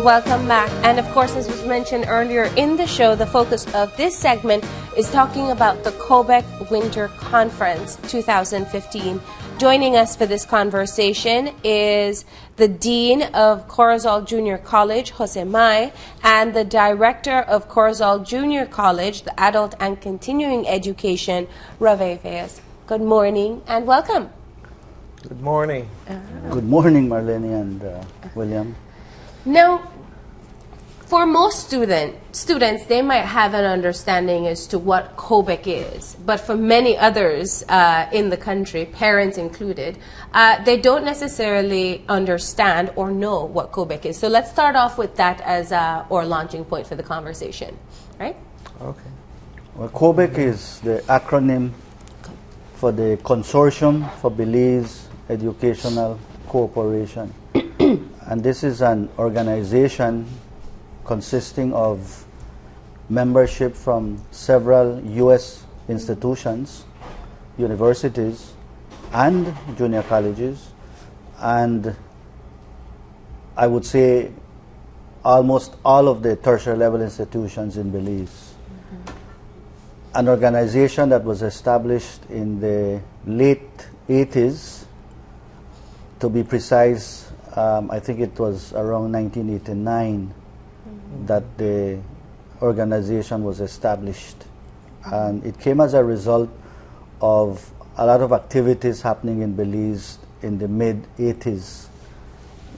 welcome back. And of course, as was mentioned earlier in the show, the focus of this segment is talking about the Cobec Winter Conference 2015. Joining us for this conversation is the Dean of Corozal Junior College, Jose Mai, and the Director of Corozal Junior College, the Adult and Continuing Education, Rave Fayez. Good morning and welcome. Good morning. Good morning, Marlene and William. Now, for most students, they might have an understanding as to what Cobec is, but for many others in the country, parents included, they don't necessarily understand or know what Cobec is. So let's start off with that as our launching point for the conversation, right? Okay. Well, Cobec is the acronym for the Consortium for Belize Educational Cooperation. And this is an organization consisting of membership from several U.S. institutions, universities, and junior colleges, and I would say almost all of the tertiary level institutions in Belize. An organization that was established in the late 80s, to be precise, I think it was around 1989 that the organization was established. And it came as a result of a lot of activities happening in Belize in the mid-80s.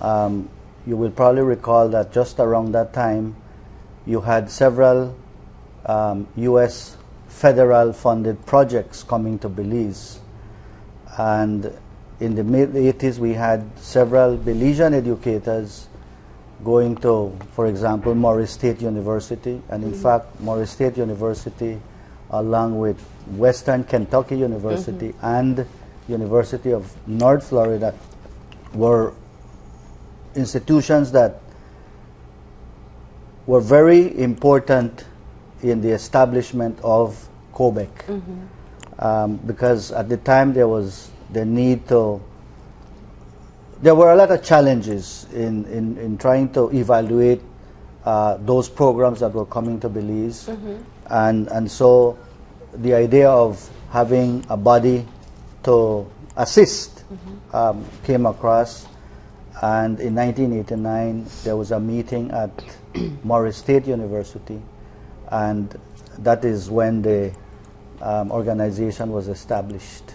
You will probably recall that just around that time, you had several U.S. federal funded projects coming to Belize. And in the mid-80s, we had several Belizean educators going to, for example, Morris State University. And in fact, Morris State University, along with Western Kentucky University and University of North Florida, were institutions that were very important in the establishment of Cobec. Because at the time there was the need to, there were a lot of challenges in trying to evaluate those programs that were coming to Belize. And so the idea of having a body to assist came across, and in 1989 there was a meeting at Morris State University, and that is when the organization was established.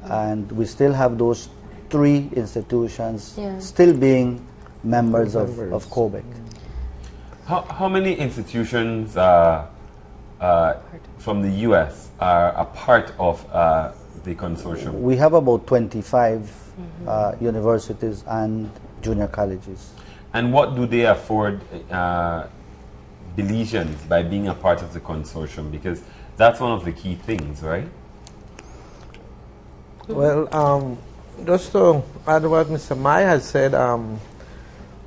And we still have those three institutions still being members of Cobec. How many institutions from the U.S. are a part of the consortium? We have about 25 universities and junior colleges. And what do they afford Belizeans by being a part of the consortium? Because that's one of the key things, right? Well, just to add what Mr. Mai has said,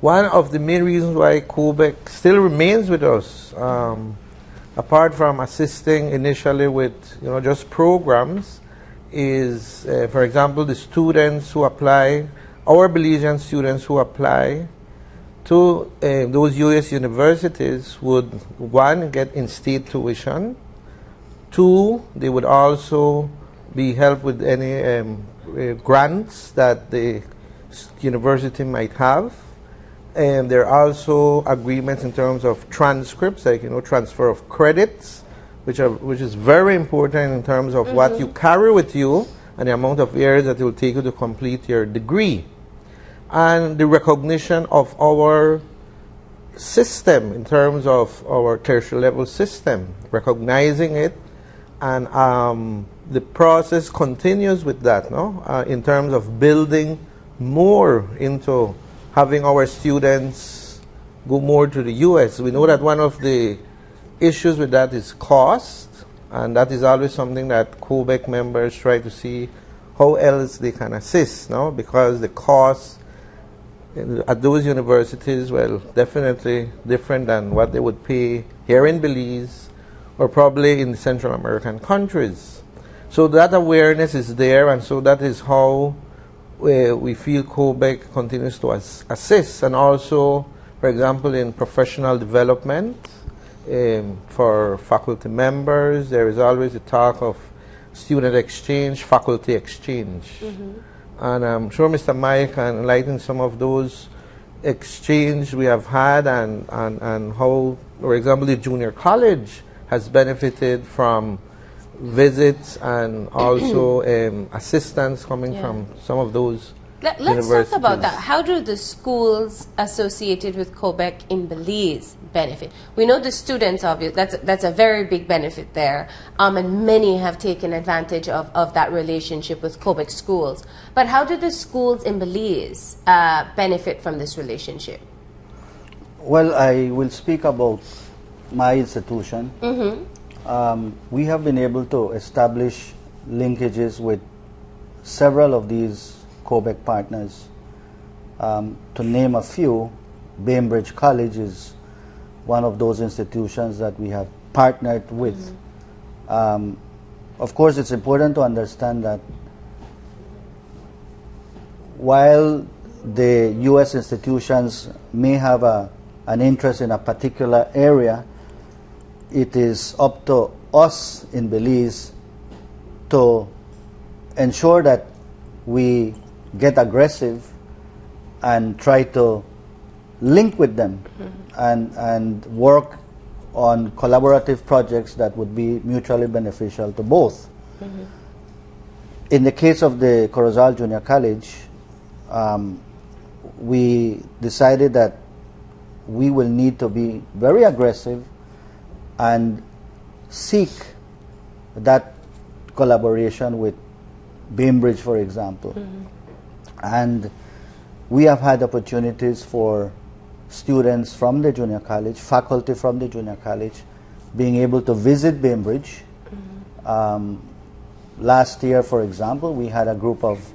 one of the main reasons why Cobec still remains with us, apart from assisting initially with just programs, is, for example, the students who apply, our Belizean students who apply to those U.S. universities would, one, get in-state tuition, two, they would also be helped with any grants that the university might have. And there are also agreements in terms of transcripts, like transfer of credits, which is very important in terms of what you carry with you and the amount of years that it will take you to complete your degree. And the recognition of our system in terms of our tertiary level system, recognizing it, and the process continues with that, in terms of building more into having our students go more to the U.S. We know that one of the issues with that is cost, and that is always something that Cobec members try to see how else they can assist, because the cost at those universities, well, definitely different than what they would pay here in Belize or probably in the Central American countries. So that awareness is there, and so that is how we feel Cobec continues to assist. And also, for for example, in professional development for faculty members. There is always a talk of student exchange, faculty exchange. And I'm sure Mr. Mike can enlighten some of those exchange we have had and how, for example, the junior college has benefited from visits and also assistance coming from some of those Let's talk about that. How do the schools associated with Cobec in Belize benefit? We know the students, obviously, that's a very big benefit there, and many have taken advantage of that relationship with Cobec schools. But how do the schools in Belize benefit from this relationship? Well, I will speak about my institution. We have been able to establish linkages with several of these Cobec partners. To name a few, Bainbridge College is one of those institutions that we have partnered with. Of course, it's important to understand that while the U.S. institutions may have an interest in a particular area, it is up to us in Belize to ensure that we get aggressive and try to link with them and work on collaborative projects that would be mutually beneficial to both. In the case of the Corozal Junior College, we decided that we will need to be very aggressive and seek that collaboration with Bainbridge, for example. And we have had opportunities for students from the junior college, faculty from the junior college, being able to visit Bainbridge. Last year, for example, we had a group of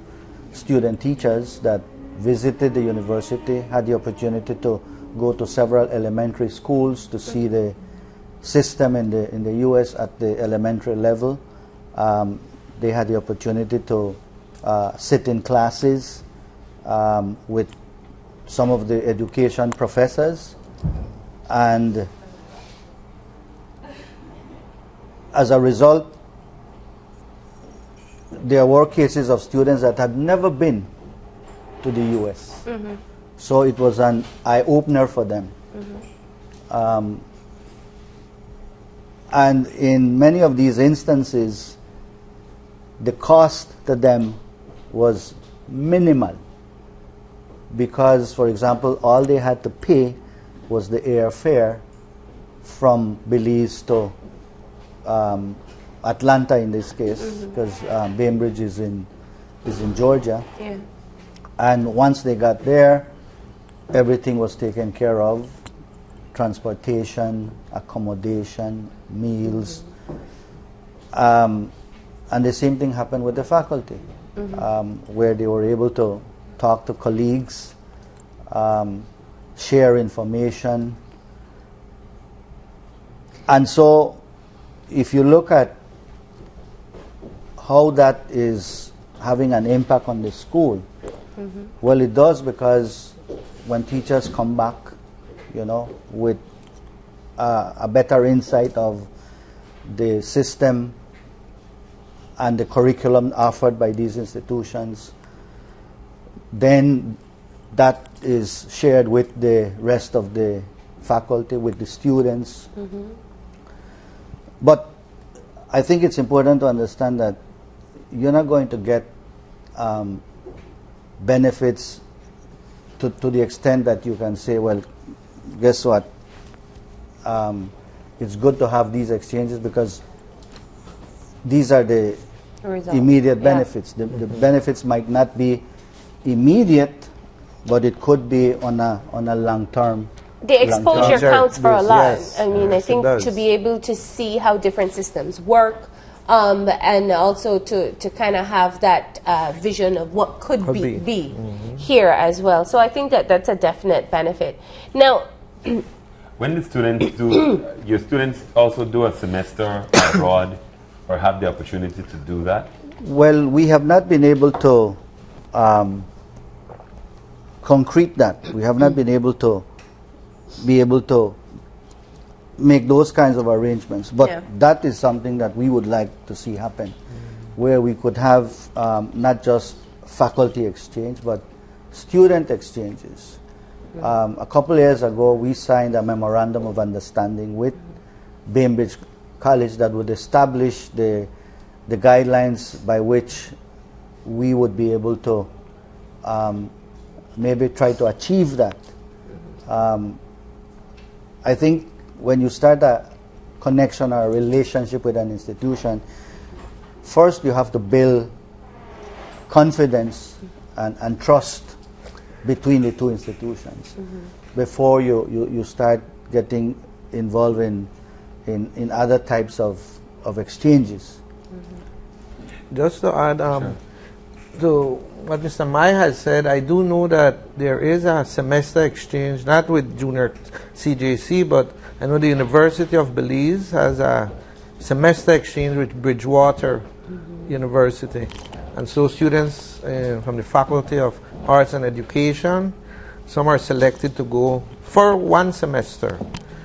student teachers that visited the university, had the opportunity to go to several elementary schools to see the system in the U.S. at the elementary level. They had the opportunity to sit in classes with some of the education professors, and as a result, there were cases of students that had never been to the U.S. So it was an eye-opener for them. And in many of these instances, the cost to them was minimal because, for example, all they had to pay was the airfare from Belize to Atlanta in this case, because Bainbridge is in Georgia. And once they got there, everything was taken care of: transportation, accommodation, meals. And the same thing happened with the faculty, where they were able to talk to colleagues, share information. And so if you look at how that is having an impact on the school, well, it does, because when teachers come back, you know, with a better insight of the system and the curriculum offered by these institutions, then that is shared with the rest of the faculty, with the students. But I think it's important to understand that you're not going to get benefits to the extent that you can say, well, guess what? It's good to have these exchanges because these are the immediate benefits. The benefits might not be immediate, but it could be on a long term. The exposure counts for a lot. Yes. I mean, I think to be able to see how different systems work, and also to kind of have that vision of what could be here as well. So I think that that's a definite benefit. Now, when the students do, your students also do a semester abroad or have the opportunity to do that? Well, we have not been able to concrete that. We have not been able to be able to make those kinds of arrangements. But that is something that we would like to see happen, where we could have not just faculty exchange, but student exchanges. A couple years ago, we signed a memorandum of understanding with Bainbridge College that would establish the guidelines by which we would be able to maybe try to achieve that. I think when you start a connection or a relationship with an institution, first you have to build confidence and trust between the two institutions before you start getting involved in other types of exchanges. Just to add to what Mr. Mai has said, I do know that there is a semester exchange, not with junior CJC, but I know the University of Belize has a semester exchange with Bridgewater University. And so students from the Faculty of Arts and Education, some are selected to go for one semester.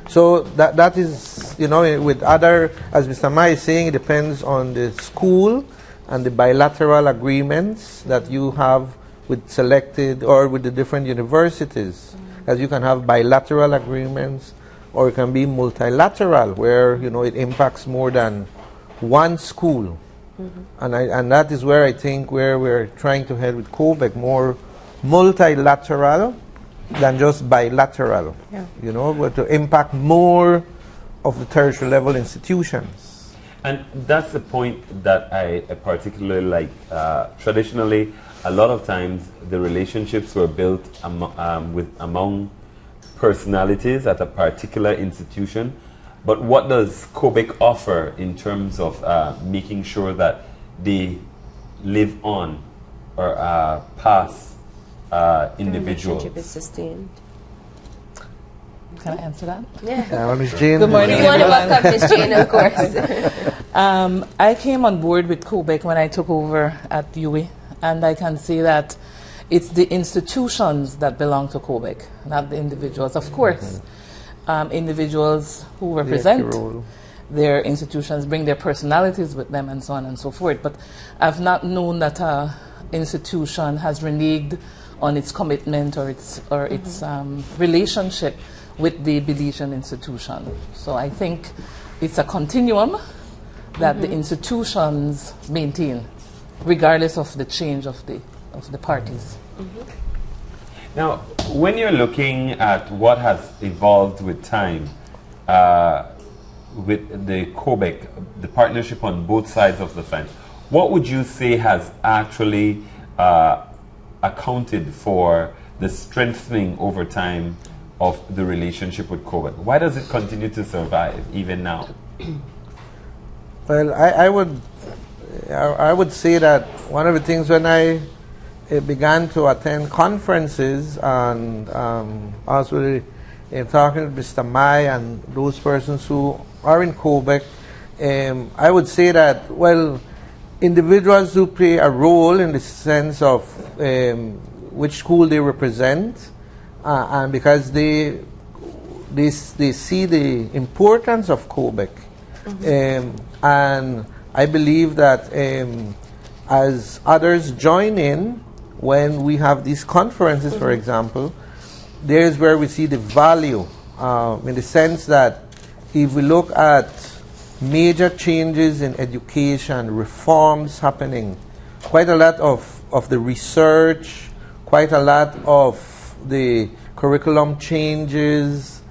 So that is, with other, as Mr. Mai is saying, it depends on the school and the bilateral agreements that you have with selected or with the different universities. As you can have bilateral agreements, or it can be multilateral, where it impacts more than one school. And that is where I think where we're trying to head with Cobec, more multilateral than just bilateral. But to impact more of the tertiary level institutions. And that's the point that I particularly like. Traditionally, a lot of times the relationships were built among personalities at a particular institution. But what does Cobec offer in terms of making sure that they live on or pass individuals? The relationship is sustained. Can I answer that? Yeah. Ms. Jane. Good morning. You want to welcome Ms. Jane, of course. I came on board with Cobec when I took over at UWI, and I can say that it's the institutions that belong to Cobec, not the individuals. Of course, individuals who represent their institutions bring their personalities with them and so on and so forth. But I've not known that an institution has reneged on its commitment or its relationship with the Belizean institution. So I think it's a continuum that the institutions maintain, regardless of the change of the parties. Now, when you're looking at what has evolved with time, with the Cobec, the partnership on both sides of the fence, what would you say has actually accounted for the strengthening over time of the relationship with Cobec? Why does it continue to survive even now? Well, I would say that one of the things when I began to attend conferences and also talking to Mr. Mai and those persons who are in Cobec, I would say that, well, individuals do play a role in the sense of which school they represent, and because they see the importance of Cobec. And I believe that as others join in, when we have these conferences, for example, there's where we see the value, in the sense that if we look at major changes in education, reforms happening, quite a lot of the research, quite a lot of the curriculum changes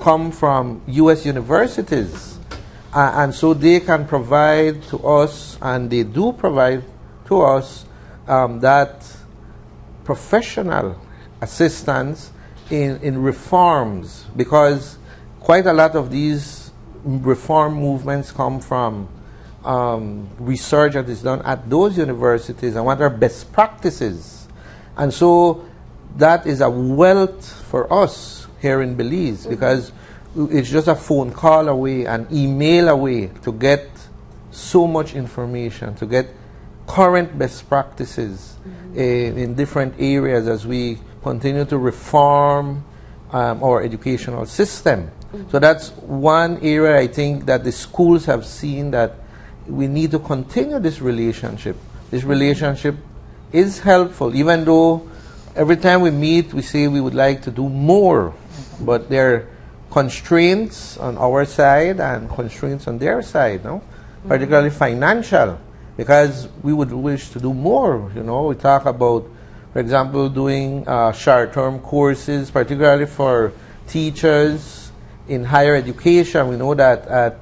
come from U.S. universities. And so they can provide to us, and they do provide to us, that professional assistance in reforms, because quite a lot of these reform movements come from research that is done at those universities and what are best practices. And so that is a wealth for us here in Belize, because it's just a phone call away, an email away to get so much information, to get current best practices in different areas as we continue to reform our educational system. So that's one area I think that the schools have seen that we need to continue this relationship. This relationship is helpful, even though every time we meet, we say we would like to do more, but there are constraints on our side and constraints on their side, no? Particularly financial, because we would wish to do more. You know, we talk about, for example, doing short-term courses, particularly for teachers in higher education. We know that at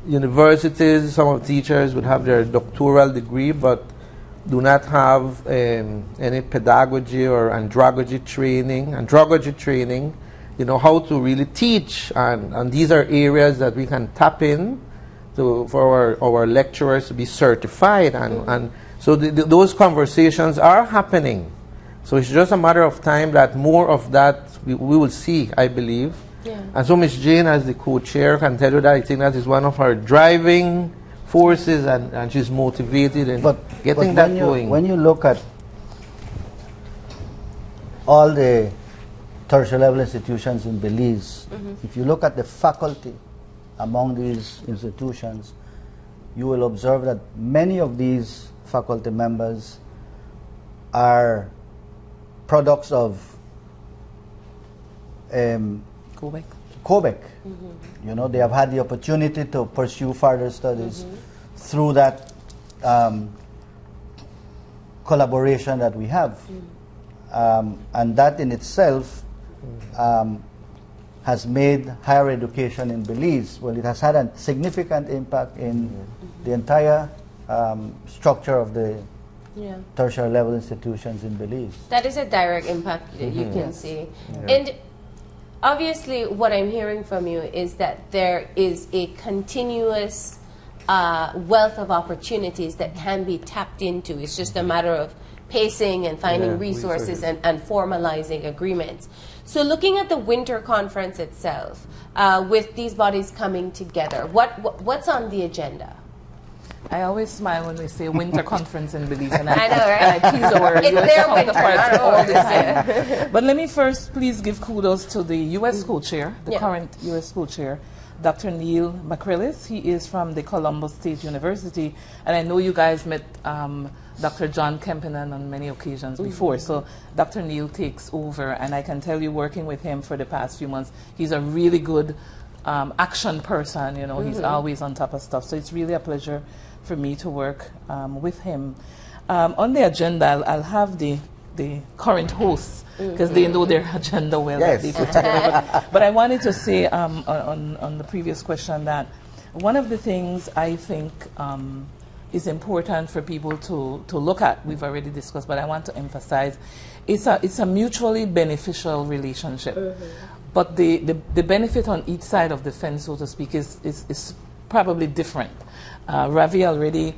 universities, some of the teachers would have their doctoral degree, but do not have any pedagogy or andragogy training, you know, how to really teach. And these are areas that we can tap in for our lecturers to be certified. And so those conversations are happening. So it's just a matter of time that more of that we will see, I believe. Yeah. And so Ms. Jane, as the co-chair, can tell you that I think that is one of our driving forces, and she's motivated in getting that going. When you look at all the tertiary level institutions in Belize, if you look at the faculty among these institutions, you will observe that many of these faculty members are products of Cobec. You know, they have had the opportunity to pursue further studies through that collaboration that we have. And that in itself has made higher education in Belize, well, it has had a significant impact in the entire structure of the tertiary level institutions in Belize. That is a direct impact that you can see. And obviously, what I'm hearing from you is that there is a continuous wealth of opportunities that can be tapped into. It's just a matter of pacing and finding resources and formalizing agreements. So looking at the winter conference itself, with these bodies coming together, what's on the agenda? I always smile when we say winter conference in Belize, and I know, right? And I tease our It's US their winter, counterparts not all the ours. time. But let me first please give kudos to the U.S. co-chair, the current U.S. co-chair, Dr. Neil McCrillis. He is from the Columbus State University, and I know you guys met Dr. John Kempinen on many occasions before. So Dr. Neil takes over, and I can tell you, working with him for the past few months, he's a really good action person. You know, he's always on top of stuff. So it's really a pleasure for me to work with him. On the agenda, I'll have the current hosts, because they know their agenda well. Yes. They put together. But I wanted to say on the previous question that one of the things I think is important for people to look at, we've already discussed, but I want to emphasize, it's a mutually beneficial relationship. But the benefit on each side of the fence, so to speak, is probably different. Ravi already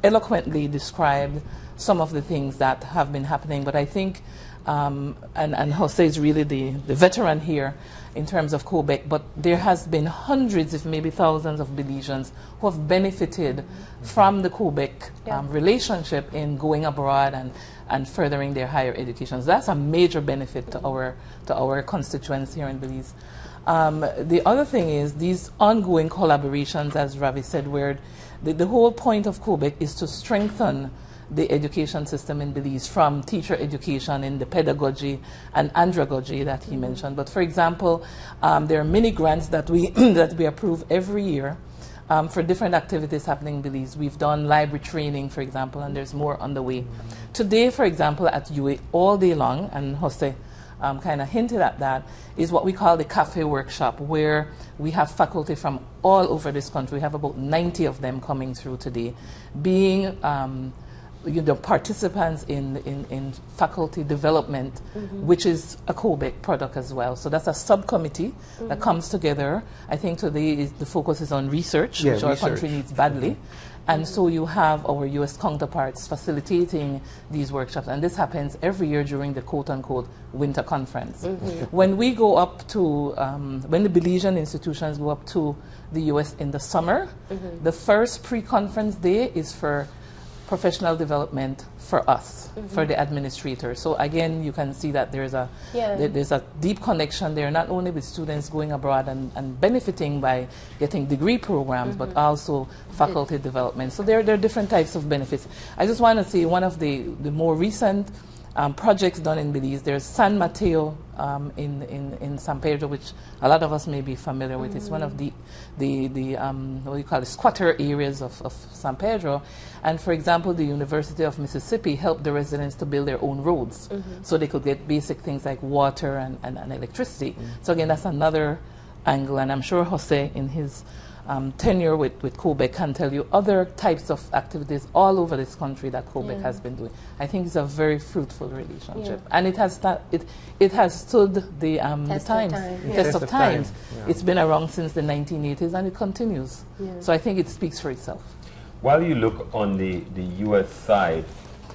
eloquently described some of the things that have been happening, but I think, and Jose is really the veteran here in terms of Cobec, but there has been hundreds, if maybe thousands of Belizeans who have benefited from the Cobec relationship in going abroad and furthering their higher education. So that's a major benefit to our constituents here in Belize. The other thing is these ongoing collaborations, as Ravi said, where the whole point of Cobec is to strengthen the education system in Belize, from teacher education in the pedagogy and andragogy that he mentioned. But for example, there are many grants that we that we approve every year for different activities happening in Belize. We've done library training, for example, and there's more on the way. Today, for example, at UA, all day long, and Jose kind of hinted at that, is what we call the cafe workshop, where we have faculty from all over this country. We have about 90 of them coming through today, being participants in faculty development, which is a Cobec product as well. So that's a subcommittee that comes together. I think today the focus is on research, which our country needs badly. And so you have our U.S. counterparts facilitating these workshops. And this happens every year during the quote-unquote winter conference. When we go up to, when the Belizean institutions go up to the U.S. in the summer, the first pre-conference day is for professional development for us, for the administrator. So again, you can see that there's a deep connection there, not only with students going abroad and benefiting by getting degree programs, but also faculty development. So there are different types of benefits. I just want to say one of the more recent projects done in Belize. There's San Mateo in San Pedro, which a lot of us may be familiar with. It's one of the what you call it, squatter areas of San Pedro. And for example, the University of Mississippi helped the residents to build their own roads, so they could get basic things like water and electricity. So again, that's another angle, and I'm sure Jose in his tenure with Cobec can tell you other types of activities all over this country that Cobec has been doing. I think it's a very fruitful relationship, and it has stood the test of times. It's been around since the 1980s, and it continues. So I think it speaks for itself. While you look on the U.S. side,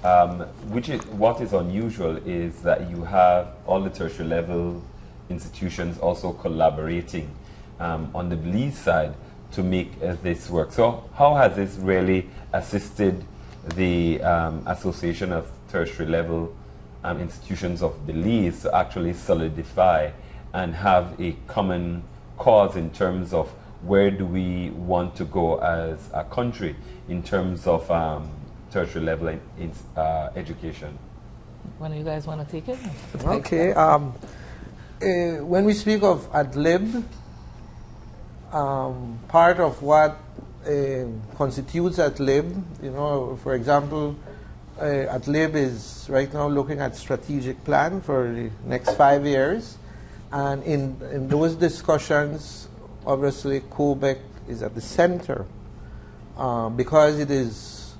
what is unusual is that you have all the tertiary level institutions also collaborating on the Belize side to make this work. So how has this really assisted the Association of Tertiary Level Institutions of Belize to actually solidify and have a common cause in terms of where do we want to go as a country in terms of tertiary level education? One of you guys want to take it? Okay. When we speak of ADLIB, part of what constitutes ADLIB, you know, for example, ADLIB is right now looking at strategic plan for the next 5 years, and in those discussions, obviously, Cobec is at the center because it is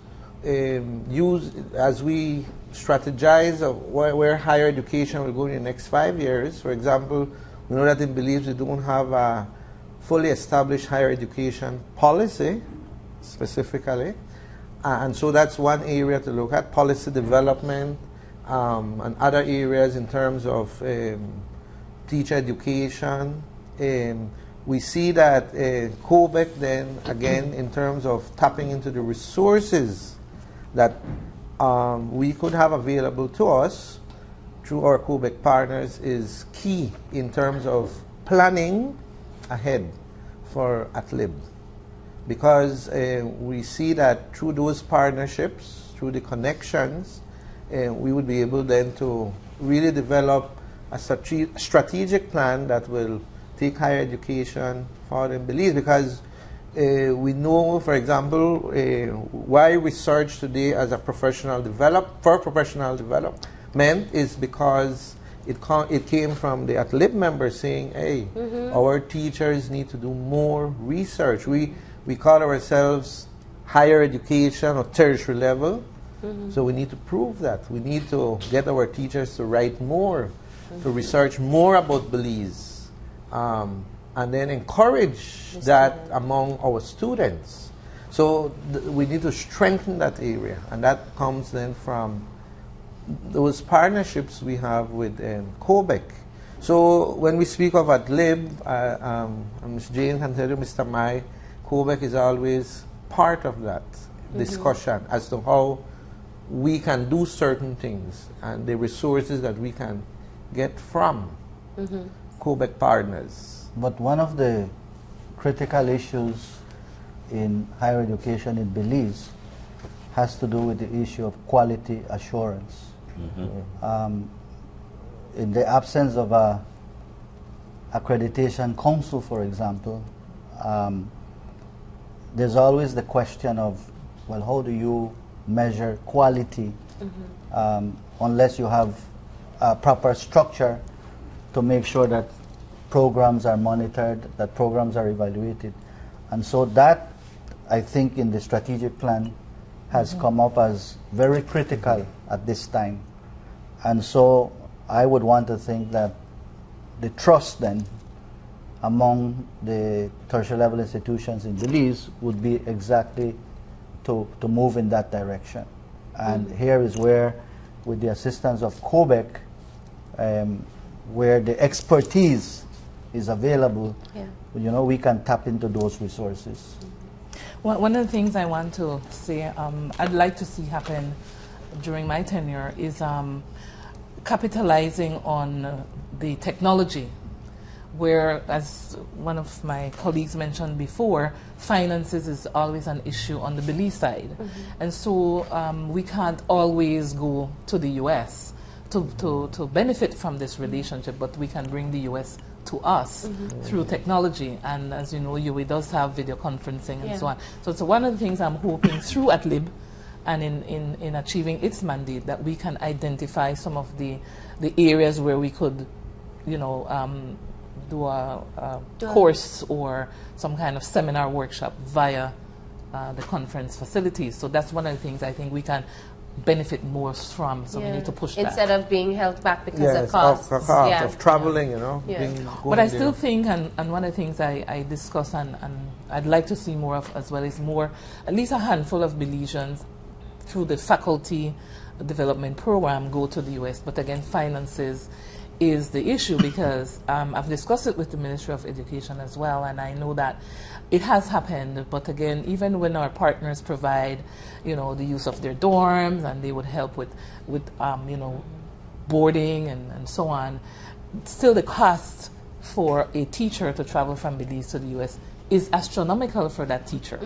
used as we strategize of where higher education will go in the next 5 years. For example, we know that in Belize we don't have a fully established higher education policy specifically, and so that's one area to look at, policy development, and other areas in terms of teacher education. We see that Cobec then, again, in terms of tapping into the resources that we could have available to us through our Cobec partners is key in terms of planning ahead for ADLIB. Because we see that through those partnerships, through the connections, we would be able then to really develop a strategic plan that will take higher education forward in Belize, because we know, for example, why research today as a professional development is because it came from the ADLIB members saying, hey, our teachers need to do more research. We call ourselves higher education or tertiary level, so we need to prove that. We need to get our teachers to write more, to research more about Belize. And then encourage that among our students. So we need to strengthen that area, and that comes then from those partnerships we have with Cobec. So when we speak of ADLIB, and Ms. Jane can tell you, Mr. Mai, Cobec is always part of that discussion as to how we can do certain things and the resources that we can get from Cobec partners. But one of the critical issues in higher education in Belize has to do with the issue of quality assurance. In the absence of a accreditation council, for example, there's always the question of, well, how do you measure quality unless you have a proper structure to make sure that programs are monitored, that programs are evaluated. And so that, I think, in the strategic plan has come up as very critical at this time. And so I would want to think that the trust then among the tertiary level institutions in Belize would be exactly to move in that direction. And here is where, with the assistance of Cobec, where the expertise is available, you know, we can tap into those resources. One of the things I want to say, I'd like to see happen during my tenure is capitalizing on the technology, where, as one of my colleagues mentioned before, finances is always an issue on the Belize side. And so we can't always go to the U.S. to benefit from this relationship, but we can bring the U.S. to us through technology. And as you know, UWI does have video conferencing and so on. So it's one of the things I'm hoping through AtLib and in achieving its mandate, that we can identify some of the areas where we could, you know, do a course or some kind of seminar workshop via the conference facilities. So that's one of the things I think we can benefit more from, so we need to push that. Instead of being held back because of costs. Of traveling, you know. But I still think, and one of the things I discuss and I'd like to see more of as well, is more, at least a handful of Belizeans through the faculty development program go to the U.S. But again, finances is the issue, because I've discussed it with the Ministry of Education as well, and I know that it has happened. But again, even when our partners provide, you know, the use of their dorms, and they would help with you know, boarding and so on, still the cost for a teacher to travel from Belize to the U.S. is astronomical for that teacher.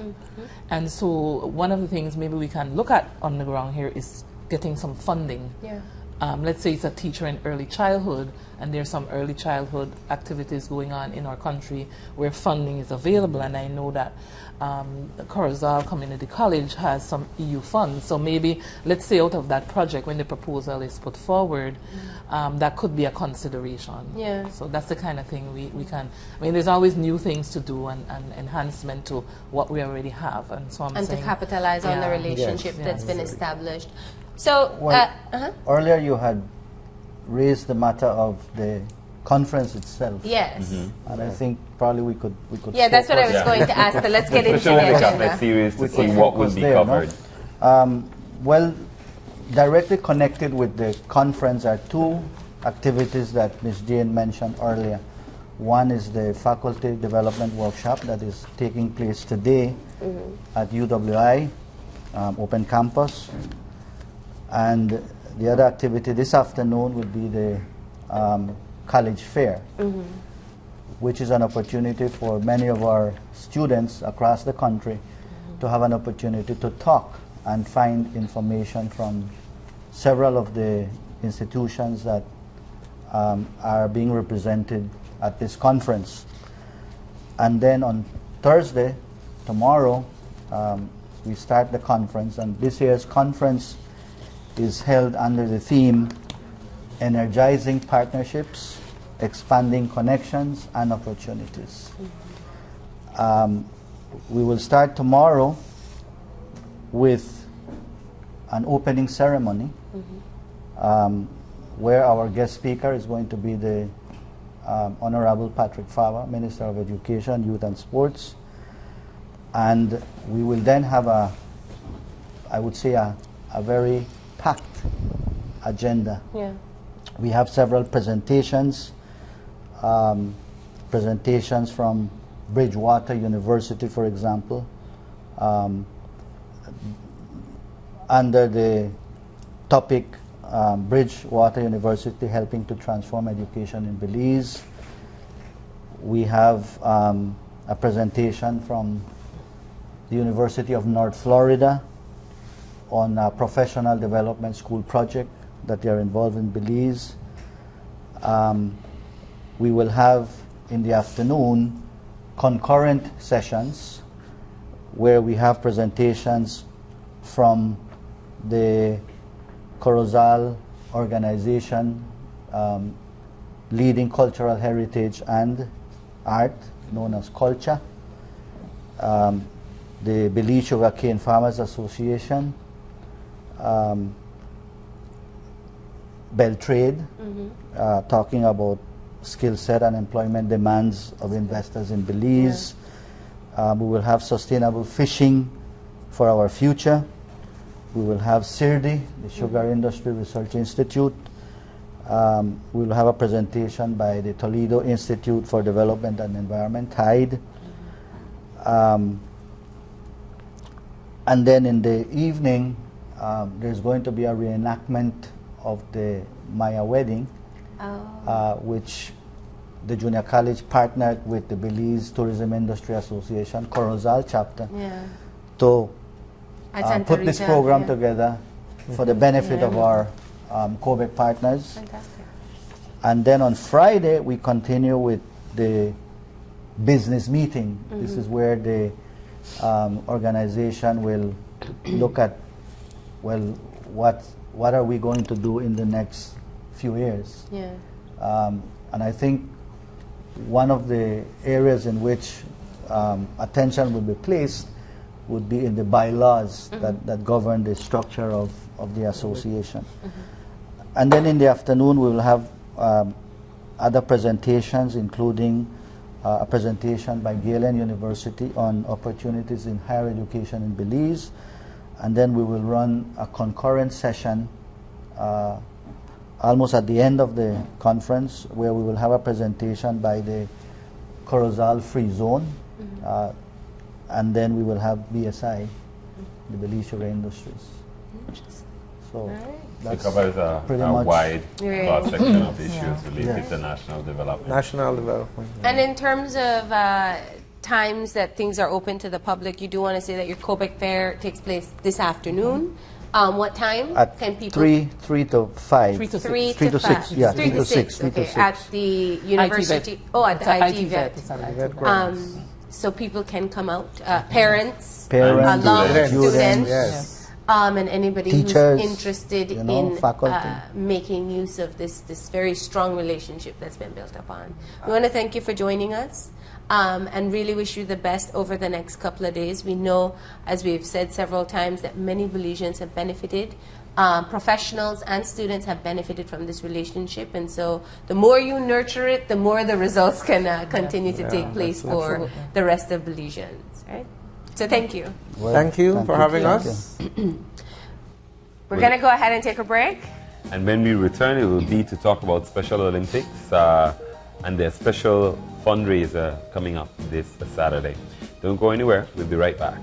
And so one of the things maybe we can look at on the ground here is getting some funding. Let's say it's a teacher in early childhood, and there's some early childhood activities going on in our country where funding is available. And I know that Corozal Community College has some EU funds. So maybe, let's say out of that project, when the proposal is put forward, that could be a consideration. So that's the kind of thing we can, I mean, there's always new things to do and enhancement to what we already have. And so I'm saying, to capitalize on the relationship that's been established. So, earlier you had raised the matter of the conference itself. And I think probably we could. Yeah, that's what I was going to ask. So let's get into the agenda. Series to see what will be covered. No? Well, directly connected with the conference are two activities that Ms. Jane mentioned earlier. One is the faculty development workshop that is taking place today at UWI, Open Campus. And the other activity this afternoon would be the college fair, which is an opportunity for many of our students across the country to have an opportunity to talk and find information from several of the institutions that are being represented at this conference. And then on Thursday, tomorrow, we start the conference, and this year's conference is held under the theme Energizing Partnerships, Expanding Connections and Opportunities. We will start tomorrow with an opening ceremony where our guest speaker is going to be the Honorable Patrick Faber, Minister of Education, Youth and Sports. And we will then have I would say a very packed agenda. We have several presentations, presentations from Bridgewater University, for example, under the topic Bridgewater University Helping to Transform Education in Belize. We have a presentation from the University of North Florida on a professional development school project that they are involved in Belize. We will have in the afternoon concurrent sessions where we have presentations from the Corozal organization leading cultural heritage and art, known as Culture, the Belize Sugarcane Farmers Association, Beltrade, talking about skill set and employment demands of investors in Belize. We will have sustainable fishing for our future. We will have CIRDI, the Sugar Industry Research Institute. We will have a presentation by the Toledo Institute for Development and Environment, TIDE. And then in the evening, there's going to be a reenactment of the Maya wedding, which the junior college partnered with the Belize Tourism Industry Association, Corozal chapter, to put this program together for the benefit of our Cobec partners. Fantastic. And then on Friday, we continue with the business meeting. This is where the organization will look at, well, what are we going to do in the next few years? Yeah. And I think one of the areas in which attention will be placed would be in the bylaws that govern the structure of the association. And then in the afternoon, we will have other presentations, including a presentation by Galen University on opportunities in higher education in Belize. And then we will run a concurrent session almost at the end of the conference, where we will have a presentation by the Corozal Free Zone, and then we will have BSI, the Belize Sugar Industries. So It that's covers pretty a much wide Right. cross-section of issues related to national development. National development. And in terms of times that things are open to the public, you do want to say that your Cobec Fair takes place this afternoon. What time at can people? 3 to 5. 3 to 6. 3 to 6, 5. yeah, 3 to 6. three to Okay, six. at the university. Oh, at It's the an IT vet. It's an Vet IT grounds. So people can come out. Parents, Parents, along students. students, Yes. and anybody Teachers, who's interested you know, in faculty. making use of this very strong relationship that's been built upon. We want to thank you for joining us. And really wish you the best over the next couple of days. We know, as we've said several times, that many Belizeans have benefited. Professionals and students have benefited from this relationship, and so the more you nurture it, the more the results can continue to take place for Absolutely. the rest of Belizeans. Right? So thank you. Well, Thank you for having thank us. We're going to go ahead and take a break. And when we return, it will be to talk about Special Olympics and their special fundraiser coming up this Saturday. Don't go anywhere. We'll be right back.